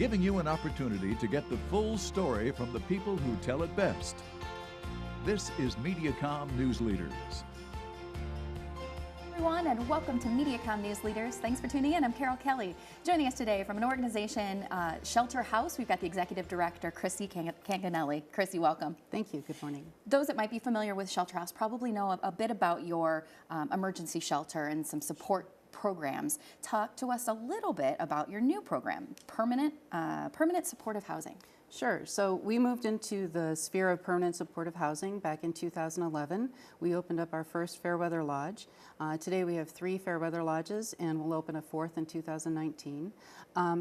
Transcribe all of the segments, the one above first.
giving you an opportunity to get the full story from the people who tell it best. This is Mediacom News Leaders. Everyone, and welcome to Mediacom News Leaders. Thanks for tuning in. I'm Carol Kelly. Joining us today from an organization, Shelter House, we've got the Executive Director, Crissy Canganelli. Crissy, welcome. Thank you. Good morning. Those that might be familiar with Shelter House probably know a bit about your emergency shelter and some support programs. Talk to us a little bit about your new program, permanent supportive housing. Sure. So we moved into the sphere of permanent supportive housing back in 2011. We opened up our first Fairweather Lodge. Today we have 3 Fairweather Lodges, and we'll open a 4th in 2019.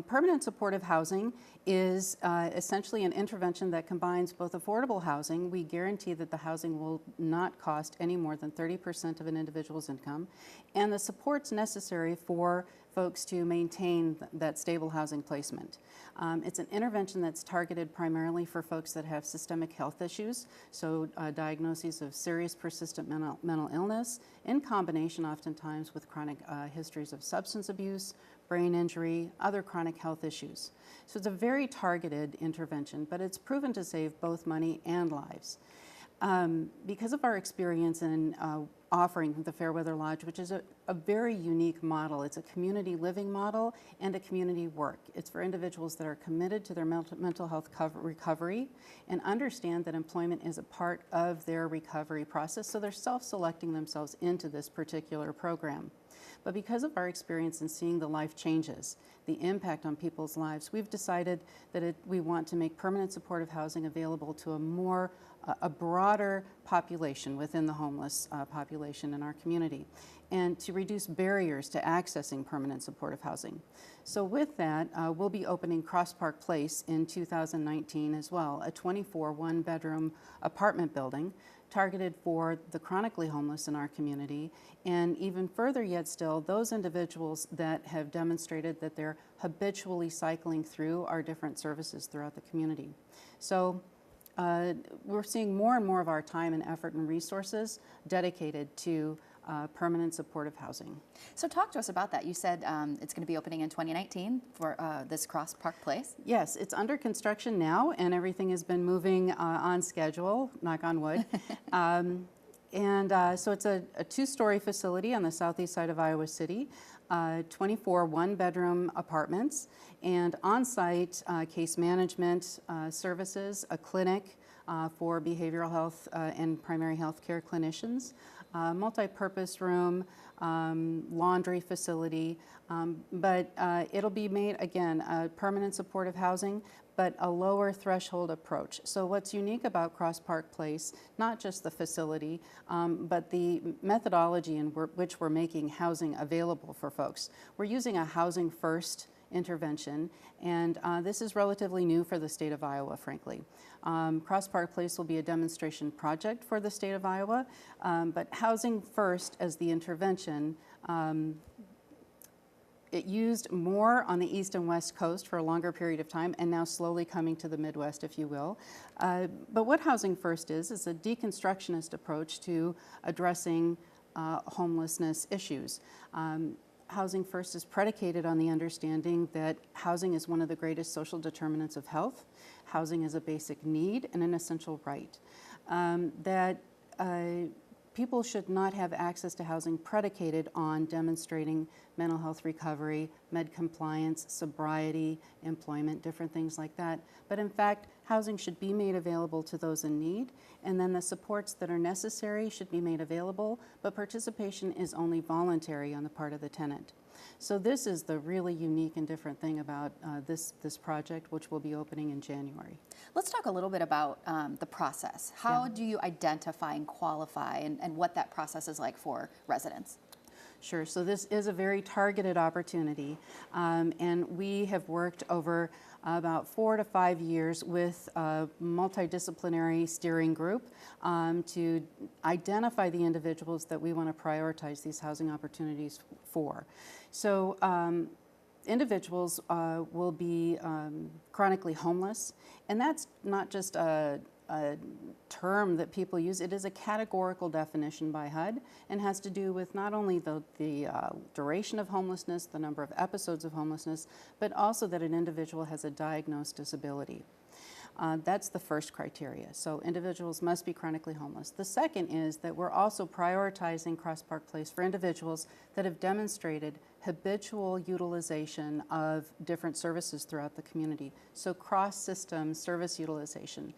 Permanent supportive housing is essentially an intervention that combines both affordable housing. We guarantee that the housing will not cost any more than 30% of an individual's income, and the supports necessary for folks to maintain that stable housing placement. It's an intervention that's targeted primarily for folks that have systemic health issues, so diagnoses of serious persistent mental illness in combination oftentimes with chronic histories of substance abuse, brain injury, other chronic health issues. So it's a very targeted intervention, but it's proven to save both money and lives. Because of our experience in offering the Fairweather Lodge, which is a very unique model. It's a community living model and a community work. It's for individuals that are committed to their mental health recovery and understand that employment is a part of their recovery process, so they're self-selecting themselves into this particular program. But because of our experience in seeing the life changes, the impact on people's lives, we've decided that we want to make permanent supportive housing available to a broader population within the homeless population in our community, and to reduce barriers to accessing permanent supportive housing. So with that, we'll be opening Cross Park Place in 2019 as well, a 24 one-bedroom apartment building targeted for the chronically homeless in our community, and even further yet still, those individuals that have demonstrated that they're habitually cycling through our different services throughout the community. So we're seeing more and more of our time and effort and resources dedicated to permanent supportive housing. So talk to us about that. You said it's going to be opening in 2019 for this Cross Park Place. Yes, it's under construction now, and everything has been moving on schedule, knock on wood. So it's a 2-story facility on the southeast side of Iowa City, 24 one-bedroom apartments, and on-site case management services, a clinic for behavioral health and primary health care clinicians, multi-purpose room, laundry facility, but it'll be made, again, permanent supportive housing, but a lower threshold approach. So what's unique about Cross Park Place, not just the facility, but the methodology in which we're making housing available for folks. We're using a housing first intervention, and this is relatively new for the state of Iowa, frankly. Cross Park Place will be a demonstration project for the state of Iowa, but housing first as the intervention, it used more on the east and west coast for a longer period of time, and now slowly coming to the Midwest, if you will. But what housing first is a deconstructionist approach to addressing homelessness issues. Housing first is predicated on the understanding that housing is one of the greatest social determinants of health. Housing is a basic need and an essential right. People should not have access to housing predicated on demonstrating mental health recovery, med compliance, sobriety, employment, different things like that. But in fact, housing should be made available to those in need, and then the supports that are necessary should be made available, but participation is only voluntary on the part of the tenant. So this is the really unique and different thing about this project, which will be opening in January. Let's talk a little bit about the process. How do you identify and qualify, and what that process is like for residents? Sure. So this is a very targeted opportunity, and we have worked over about 4 to 5 years with a multidisciplinary steering group to identify the individuals that we want to prioritize these housing opportunities for. So individuals will be chronically homeless, and that's not just a a term that people use. It is a categorical definition by HUD and has to do with not only the duration of homelessness, the number of episodes of homelessness, but also that an individual has a diagnosed disability. That's the first criteria. So individuals must be chronically homeless. The second is that we're also prioritizing Cross Park Place for individuals that have demonstrated habitual utilization of different services throughout the community. So cross-system service utilization,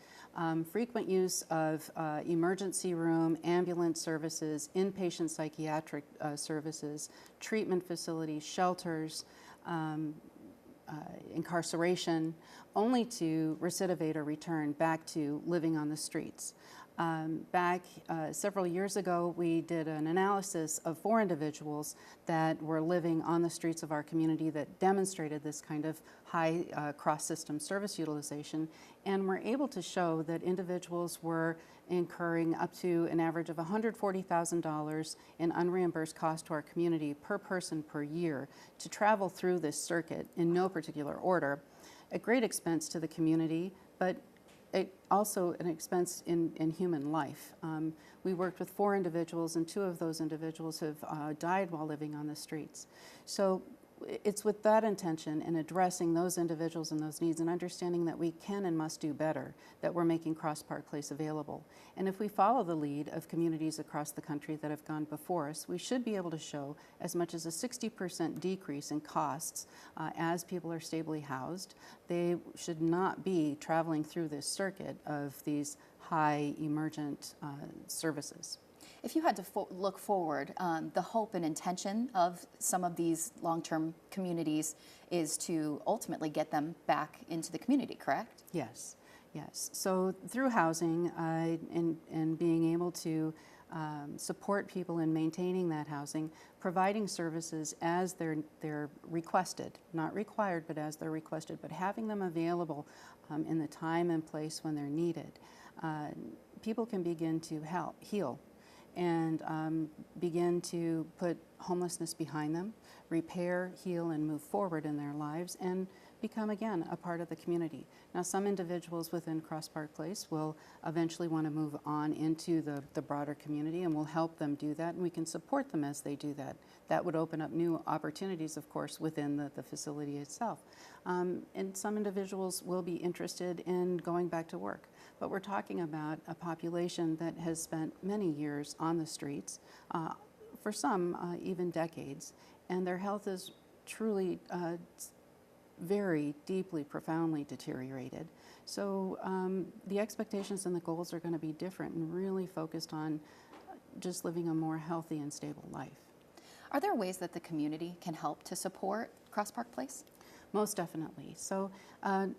frequent use of emergency room, ambulance services, inpatient psychiatric services, treatment facilities, shelters, incarceration, only to recidivate or return back to living on the streets. Back several years ago, we did an analysis of 4 individuals that were living on the streets of our community that demonstrated this kind of high cross-system service utilization, and we're able to show that individuals were incurring up to an average of $140,000 in unreimbursed cost to our community per person per year to travel through this circuit in no particular order, at great expense to the community, but also an expense in human life. We worked with 4 individuals, and 2 of those individuals have died while living on the streets. So it's with that intention and addressing those individuals and those needs and understanding that we can and must do better that we're making Cross Park Place available. And if we follow the lead of communities across the country that have gone before us, we should be able to show as much as a 60% decrease in costs as people are stably housed. They should not be traveling through this circuit of these high emergent services. If you had to look forward, the hope and intention of some of these long-term communities is to ultimately get them back into the community, correct? Yes, yes. So through housing and being able to support people in maintaining that housing, providing services as they're requested, not required, but as they're requested, but having them available in the time and place when they're needed, people can begin to heal and begin to put homelessness behind them, repair, heal, and move forward in their lives, and become again a part of the community. Now, some individuals within Cross Park Place will eventually want to move on into the broader community, and we'll help them do that, and we can support them as they do that. That would open up new opportunities, of course, within the facility itself. And some individuals will be interested in going back to work. But we're talking about a population that has spent many years on the streets, for some even decades, and their health is truly very deeply, profoundly deteriorated. So the expectations and the goals are going to be different and really focused on just living a more healthy and stable life. Are there ways that the community can help to support Cross Park Place? Most definitely. So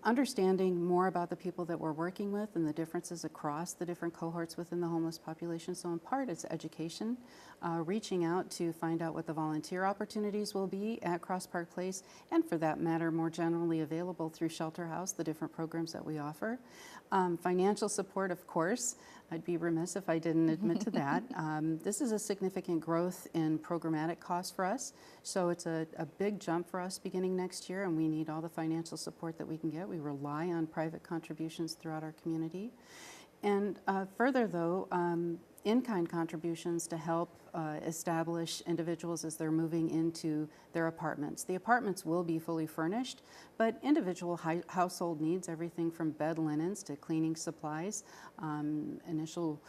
understanding more about the people that we're working with and the differences across the different cohorts within the homeless population. So in part it's education, reaching out to find out what the volunteer opportunities will be at Cross Park Place, and for that matter more generally available through Shelter House, the different programs that we offer. Financial support, of course. I'd be remiss if I didn't admit to that. This is a significant growth in programmatic costs for us, so it's a big jump for us beginning next year, and we need all the financial support that we can get. We rely on private contributions throughout our community. And further though, in-kind contributions to help establish individuals as they're moving into their apartments. The apartments will be fully furnished, but individual household needs, everything from bed linens to cleaning supplies, initial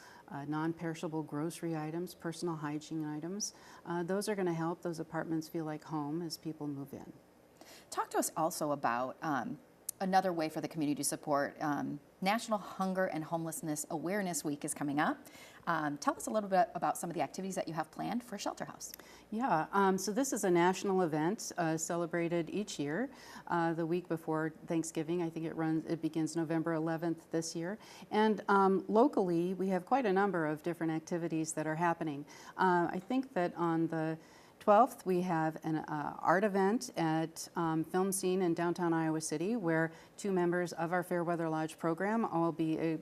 non-perishable grocery items, personal hygiene items, those are going to help those apartments feel like home as people move in. Talk to us also about another way for the community to support. National Hunger and Homelessness Awareness Week is coming up. Tell us a little bit about some of the activities that you have planned for Shelter House. Yeah, so this is a national event celebrated each year, the week before Thanksgiving. I think it begins November 11th this year. And locally, we have quite a number of different activities that are happening. I think that on the 12th, we have an art event at Film Scene in downtown Iowa City, where 2 members of our Fairweather Lodge program will be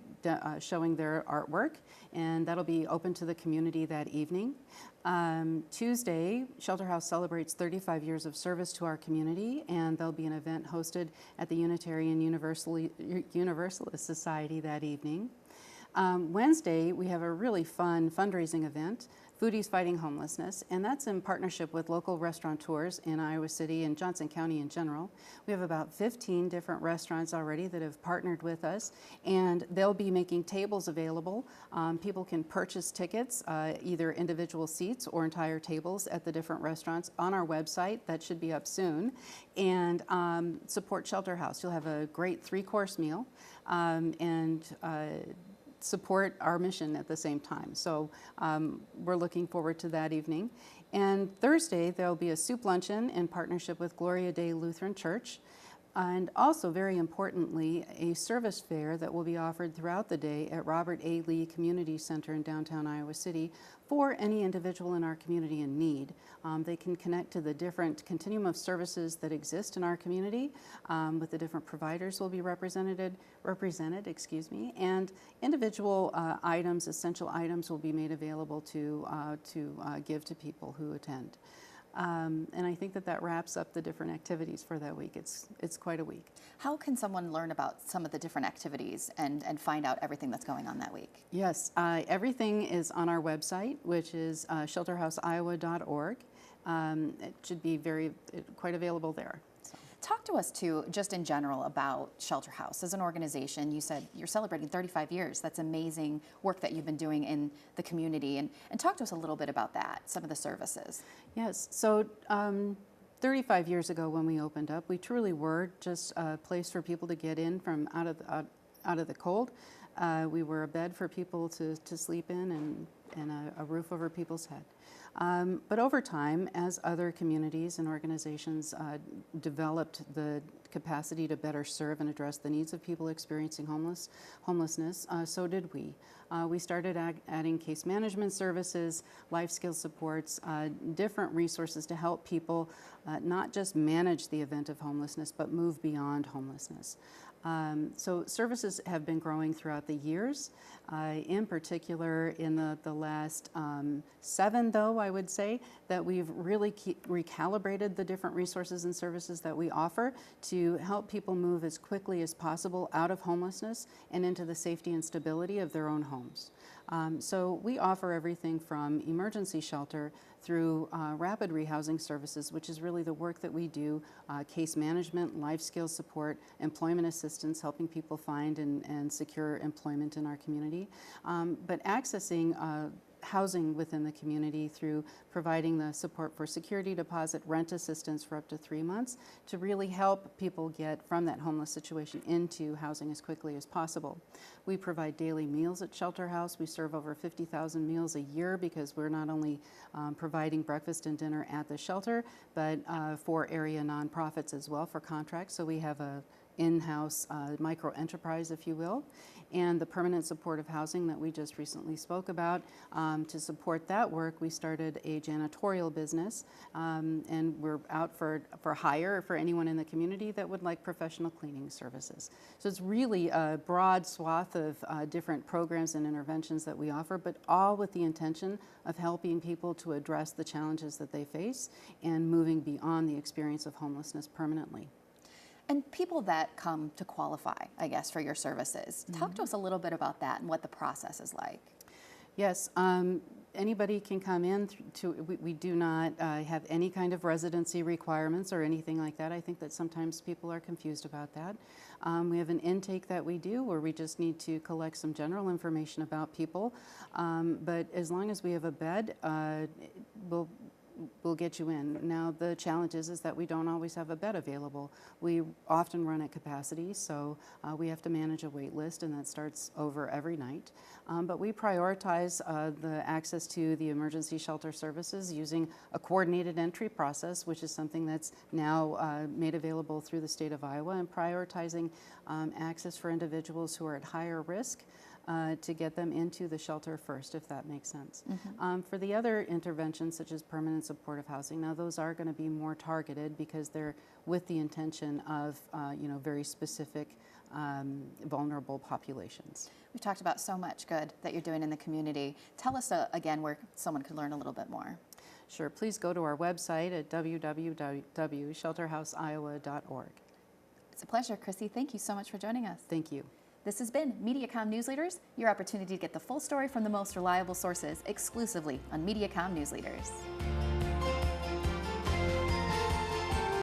showing their artwork, and that'll be open to the community that evening. Tuesday, Shelter House celebrates 35 years of service to our community, and there'll be an event hosted at the Unitarian Universalist Society that evening. Wednesday, we have a really fun fundraising event, Foodies Fighting Homelessness, and that's in partnership with local restaurateurs in Iowa City and Johnson County in general. We have about 15 different restaurants already that have partnered with us, and they'll be making tables available. People can purchase tickets, either individual seats or entire tables at the different restaurants on our website. That should be up soon. And support Shelter House. You'll have a great 3-course meal and support our mission at the same time. So we're looking forward to that evening. And Thursday, there'll be a soup luncheon in partnership with Gloria Day Lutheran Church. And also, very importantly, a service fair that will be offered throughout the day at Robert A. Lee Community Center in downtown Iowa City for any individual in our community in need. They can connect to the different continuum of services that exist in our community with the different providers will be represented, and individual items, essential items will be made available to give to people who attend. And I think that wraps up the different activities for that week. It's quite a week. How can someone learn about some of the different activities and find out everything that's going on that week? Yes, everything is on our website, which is shelterhouseiowa.org. It should be quite available there. Talk to us, too, just in general about Shelter House. As an organization, you said you're celebrating 35 years. That's amazing work that you've been doing in the community. And talk to us a little bit about that, some of the services. Yes. So 35 years ago when we opened up, we truly were just a place for people to get in from out of the cold. We were a bed for people to sleep in and a roof over people's head. But over time, as other communities and organizations developed the capacity to better serve and address the needs of people experiencing homelessness, so did we. We started adding case management services, life skills supports, different resources to help people not just manage the event of homelessness, but move beyond homelessness. So services have been growing throughout the years. In particular, in the last 7, though, I would say that we've really recalibrated the different resources and services that we offer to help people move as quickly as possible out of homelessness and into the safety and stability of their own homes. So we offer everything from emergency shelter through rapid rehousing services, which is really the work that we do, case management, life skills support, employment assistance, helping people find and secure employment in our community, but accessing housing within the community through providing the support for security deposit, rent assistance for up to 3 months to really help people get from that homeless situation into housing as quickly as possible. We provide daily meals at Shelter House. We serve over 50,000 meals a year because we're not only providing breakfast and dinner at the shelter, but for area nonprofits as well for contracts. So we have a in-house micro enterprise, if you will, and the permanent supportive housing that we just recently spoke about. To support that work, we started a janitorial business, and we're out for hire for anyone in the community that would like professional cleaning services. So it's really a broad swath of different programs and interventions that we offer, but all with the intention of helping people to address the challenges that they face and moving beyond the experience of homelessness permanently. And people that come to qualify, I guess, for your services, talk to us a little bit about that and what the process is like. Yes, anybody can come in. We do not have any kind of residency requirements or anything like that. I think that sometimes people are confused about that. We have an intake that we do where we just need to collect some general information about people. But as long as we have a bed, we'll get you in. Now the challenge is that we don't always have a bed available. We often run at capacity, so we have to manage a wait list, and that starts over every night. But we prioritize the access to the emergency shelter services using a coordinated entry process, which is something that's now made available through the state of Iowa, and prioritizing access for individuals who are at higher risk to get them into the shelter first, if that makes sense. For the other interventions, such as permanent supportive housing, now those are going to be more targeted because they're with the intention of very specific vulnerable populations. We've talked about so much good that you're doing in the community. Tell us again where someone could learn a little bit more. Sure, please go to our website at www.shelterhouseiowa.org. It's a pleasure, Crissy. Thank you so much for joining us. Thank you. This has been Mediacom News Leaders, your opportunity to get the full story from the most reliable sources exclusively on Mediacom News Leaders.